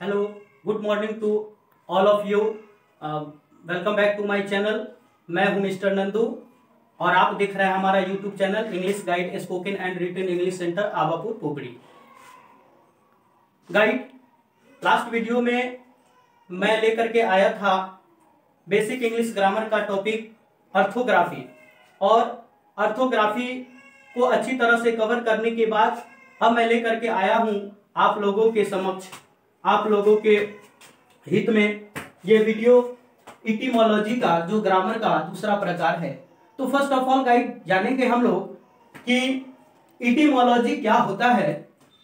Hello, good morning to all of you. Welcome back to my channel. मैं हूं mister Nandu और आप देख रहे हैं हमारा YouTube channel English guide spoken and written English centre Awapur Popdi. Guide, last video में मैं लेकर के आया था बेसिक इंग्लिश ग्रामर का टॉपिक अर्थोग्राफी, और अर्थोग्राफी को अच्छी तरह से कवर करने के बाद अब मैं लेकर के आया हूं आप लोगों के समक्ष, आप लोगों के हित में ये वीडियो इटिमोलॉजी का, जो ग्रामर का दूसरा प्रकार है। तो फर्स्ट ऑफ ऑल गाइड जानेंगे हम लोग कि इटिमोलॉजी क्या होता है।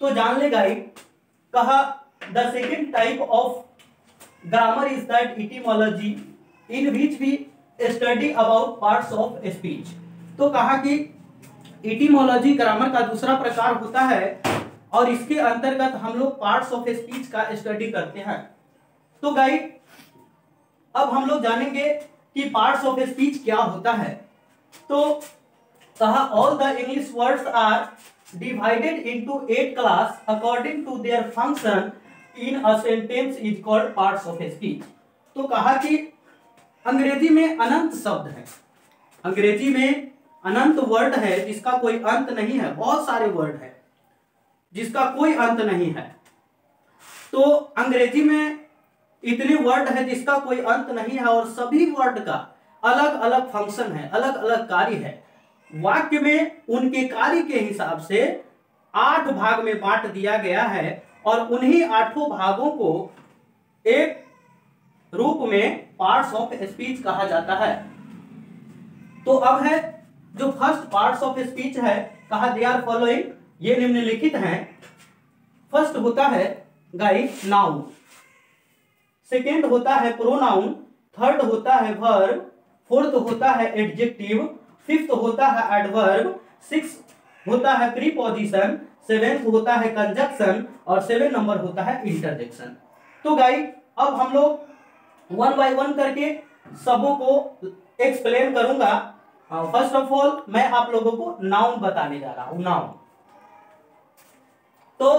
तो जान ले गाइड, कहा the second type of grammar is that etymology in which we study about parts of speech. तो कहा कि इटिमोलॉजी ग्रामर का दूसरा प्रकार होता है और इसके अंतर्गत हम लोग पार्ट्स ऑफ स्पीच का स्टडी करते हैं। तो गाइड अब हम लोग जानेंगे कि पार्ट्स ऑफ स्पीच क्या होता है। तो कहा all the English words are divided into 8 class according to their function in a sentence is called parts of speech. तो कहा कि अंग्रेजी में अनंत शब्द है, अंग्रेजी में अनंत वर्ड है जिसका कोई अंत नहीं है, बहुत सारे वर्ड है जिसका कोई अंत नहीं है। तो अंग्रेजी में इतने वर्ड है जिसका कोई अंत नहीं है और सभी वर्ड का अलग अलग फंक्शन है, अलग अलग कार्य है। वाक्य में उनके कार्य के हिसाब से 8 भाग में बांट दिया गया है और उन्हीं 8 भागों को एक रूप में पार्ट्स ऑफ स्पीच कहा जाता है। तो अब है जो फर्स्ट पार्ट्स ऑफ स्पीच है, कहा दे आर फॉलोइंग, ये निम्नलिखित हैं। फर्स्ट होता है गाइड नाउन, सेकेंड होता है प्रोनाउन, थर्ड होता है वर्ब, फोर्थ होता है एडजेक्टिव, फिफ्थ होता है एडवर्ब, सिक्स होता है प्रीपोजिशन, सेवेंथ होता है कंजक्शन और 7 नंबर होता है इंटरजेक्शन। तो गाइड अब हम लोग 1 बाय 1 करके सबों को एक्सप्लेन करूंगा। फर्स्ट ऑफ ऑल मैं आप लोगों को नाउन बताने जा रहा हूं, नाउन। तो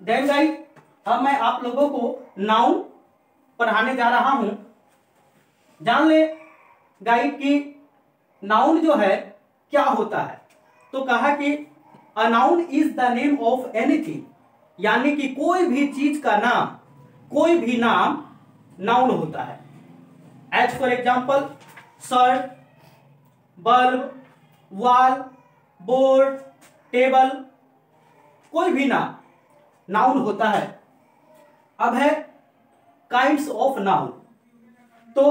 देन गाइड अब मैं आप लोगों को नाउन पढ़ाने जा रहा हूं। जान ले गाइड कि नाउन जो है क्या होता है। तो कहा कि a noun is the name of anything, यानी कि कोई भी चीज का नाम, कोई भी नाम नाउन होता है। As for example shirt, bulb, wall, board, table, कोई भी नाउन होता है। अब है काइंड्स ऑफ नाउन। तो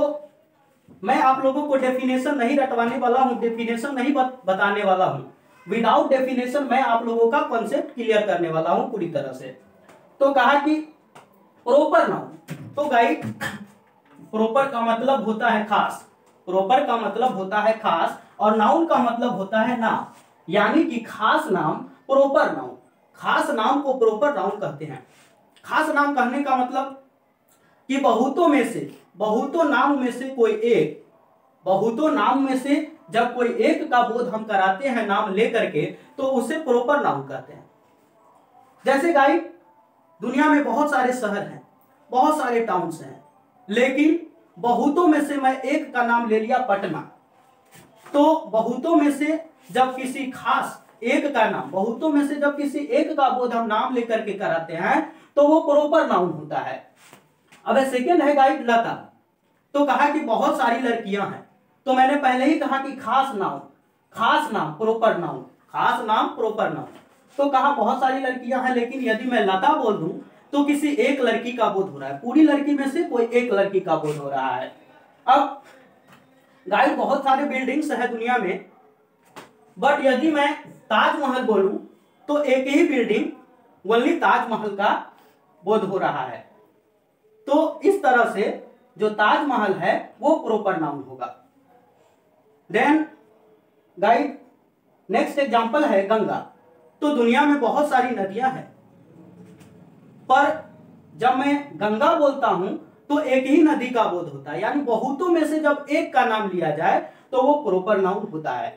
मैं आप लोगों को डेफिनेशन नहीं रटवाने वाला हूं, डेफिनेशन नहीं बताने वाला हूं। विदाउट डेफिनेशन मैं आप लोगों का कॉन्सेप्ट क्लियर करने वाला हूं पूरी तरह से। तो कहा कि प्रॉपर नाउन। तो गाइड प्रॉपर का मतलब होता है खास, प्रॉपर का मतलब होता है खास और नाउन का मतलब होता है नाम, यानी कि खास नाम प्रॉपर नाउन। खास नाम को प्रॉपर नाउन कहते हैं। खास नाम कहने का मतलब कि बहुतों में से, बहुतों नाम में से कोई एक, बहुतों नाम में से जब कोई एक का बोध हम कराते हैं नाम लेकर के, तो उसे प्रॉपर नाउन कहते हैं। जैसे गाइड दुनिया में बहुत सारे शहर हैं, बहुत सारे टाउन्स हैं, लेकिन बहुतों में से मैं एक का नाम ले लिया पटना। तो बहुतों में से जब किसी खास एक का नाम, बहुतों में से जब किसी एक का बोध हम नाम लेकर के कराते हैं तो वो प्रॉपर नाउन होता है। अब सेकेंड है गाइड लता। तो कहा कि बहुत सारी लड़कियां हैं। तो मैंने पहले ही कहा कि खास नाउन, खास नाम प्रॉपर नाउन, खास नाम प्रॉपर नाउन। तो कहा बहुत सारी लड़कियां हैं, लेकिन यदि मैं लता बोल दूं तो किसी एक लड़की का बोध हो रहा है, पूरी लड़की में से कोई एक लड़की का बोध हो रहा है। अब गाइड बहुत सारे बिल्डिंग्स है दुनिया में, बट यदि मैं ताजमहल बोलूं तो एक ही बिल्डिंग ओनली ताजमहल का बोध हो रहा है। तो इस तरह से जो ताजमहल है वो प्रॉपर नाउन होगा। देन गाइड नेक्स्ट एग्जांपल है गंगा। तो दुनिया में बहुत सारी नदियां हैं, पर जब मैं गंगा बोलता हूं तो एक ही नदी का बोध होता है, यानी बहुतों में से जब एक का नाम लिया जाए तो वो प्रॉपर नाउन होता है।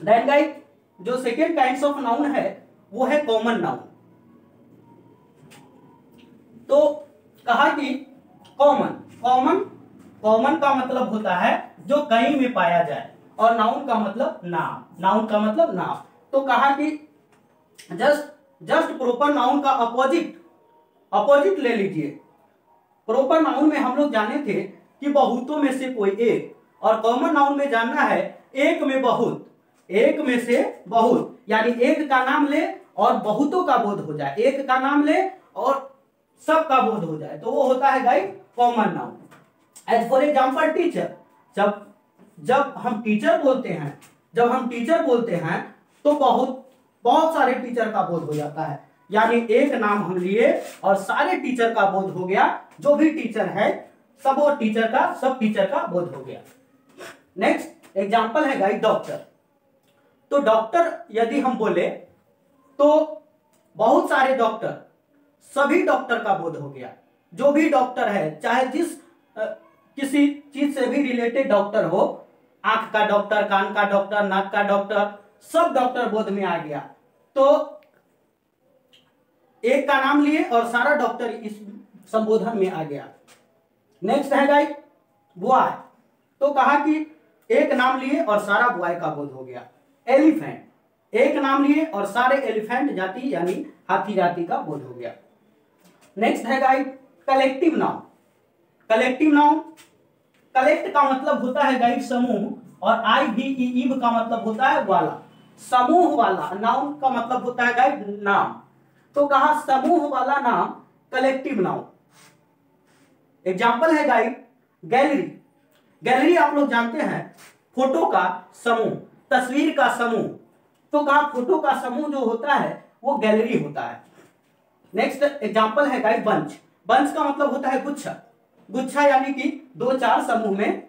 देन गाइड जो सेकेंड काइंड्स ऑफ नाउन है वो है कॉमन नाउन। तो कहा कि कॉमन कॉमन कॉमन का मतलब होता है जो कहीं में पाया जाए, और नाउन का मतलब नाम, नाउन का मतलब नाम। तो कहा कि जस्ट प्रॉपर नाउन का अपोजिट ले लीजिए। प्रॉपर नाउन में हम लोग जाने थे कि बहुतों में से कोई एक, और कॉमन नाउन में जानना है एक में बहुत, एक में से बहुत, यानी एक का नाम ले और बहुतों का बोध हो जाए, एक का नाम ले और सबका बोध हो जाए, तो वो होता है guys common noun. As for example teacher, जब हम टीचर बोलते हैं तो बहुत सारे टीचर का बोध हो जाता है, यानी एक नाम हम लिए और सारे टीचर का बोध हो गया, जो भी टीचर है सब टीचर का बोध हो गया। नेक्स्ट एग्जाम्पल है गाइस डॉक्टर। तो डॉक्टर यदि हम बोले तो बहुत सारे डॉक्टर, सभी डॉक्टर का बोध हो गया, जो भी डॉक्टर है, चाहे किसी चीज से भी रिलेटेड डॉक्टर हो, आंख का डॉक्टर, कान का डॉक्टर, नाक का डॉक्टर, सब डॉक्टर बोध में आ गया। तो एक का नाम लिए और सारा डॉक्टर इस संबोधन में आ गया। नेक्स्ट है गाइस बॉय। तो कहा कि एक नाम लिए और सारा बॉय का बोध हो गया। एलिफेंट, एक नाम लिए और सारे एलिफेंट जाति यानी हाथी जाति का बोध हो गया। नेक्स्ट है guys collective noun. Collective noun, collect का मतलब होता है गाइस समूह, और ईव का मतलब होता है वाला, समूह वाला। नाउन का मतलब होता है गाइस नाम। तो कहा समूह वाला नाम कलेक्टिव नाउन। एग्जाम्पल है गाइस गैलरी। गैलरी आप लोग जानते हैं फोटो का समूह, तस्वीर का समूह। तो कहा फोटो का समूह जो होता है वो गैलरी होता है। नेक्स्ट एग्जाम्पल है गाइस बंच। बंच का मतलब होता है गुच्छा, गुच्छा यानी कि 2-4 समूह में।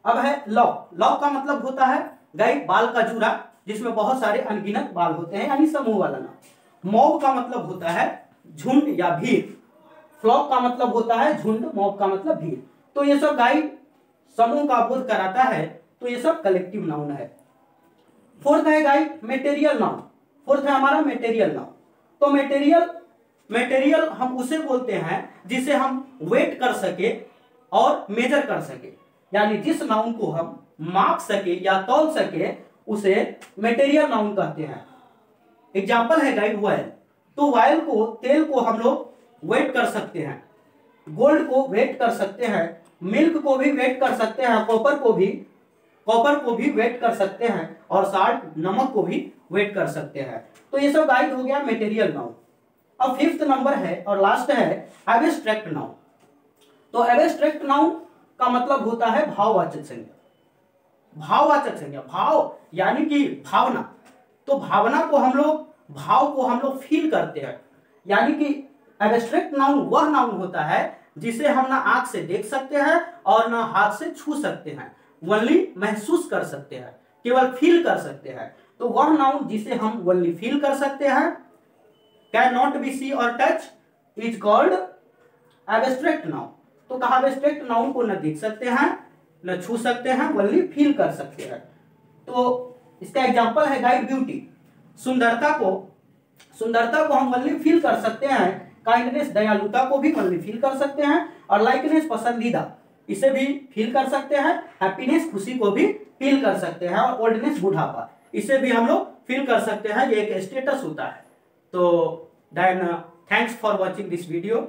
अब है लॉक। लॉक का मतलब होता है गाइस बाल का जूड़ा, जिसमें बहुत सारे अनगिनत बाल होते हैं, यानी समूह वाला नाम। मॉब का मतलब होता है झुंड या भीड़। फ्लॉक का मतलब होता है झुंड, मॉब का मतलब भीड़। तो ये सब गाइस समूह का बोध कराता है, तो ये सब कलेक्टिव नाउन है। फोर्थ है गाइस मेटेरियल नाउन। फोर्थ है हमारा मेटेरियल नाउन। तो मेटेरियल हम उसे बोलते हैं जिसे हम वेट कर सके और मेजर कर सके, यानी जिस नाउन को हम माप सके या तौल सके उसे मेटेरियल नाउन कहते हैं। एग्जाम्पल है गाइस ऑयल। तो ऑयल को, तेल को हम लोग वेट कर सकते हैं, गोल्ड को वेट कर सकते हैं, मिल्क को भी वेट कर सकते हैं, कॉपर को भी वेट कर सकते हैं, और साल्ट, नमक को भी वेट कर सकते हैं। तो ये सब गाइड हो गया मेटेरियल नाउन। अब फिफ्थ नंबर है और लास्ट है एब्स्ट्रैक्ट नाउन। तो एब्स्ट्रैक्ट नाउन का मतलब होता है भाववाचक संज्ञा। भाववाचक संज्ञा, भाव यानी कि भावना। तो भावना को हम लोग, भाव को हम लोग फील करते हैं, यानी कि एब्स्ट्रैक्ट नाउन वह नाउन होता है जिसे हम ना आंख से देख सकते हैं और ना हाथ से छू सकते हैं, वनली महसूस कर सकते हैं, केवल फील कर सकते हैं। तो वह नाउन जिसे हम वनली फील कर सकते हैं, कैन नॉट बी सी और touch, is called abstract noun. तो कहा एब्स्ट्रैक्ट नाउन को न देख सकते हैं, न छू सकते हैं, वनली फील कर सकते हैं। तो इसका एग्जांपल है गाइस ब्यूटी। सुंदरता को हम वनली फील कर सकते हैं। काइंडनेस, दयालुता को भी वनली फील कर सकते हैं। और लाइकनेस, पसंदीदा, इसे भी फील कर सकते हैं। हैप्पीनेस, खुशी को भी फील कर सकते हैं। और ओल्डनेस, बुढ़ापा, इसे भी हम लोग फील कर सकते हैं। ये एक स्टेटस होता है। तो then thanks for watching this video.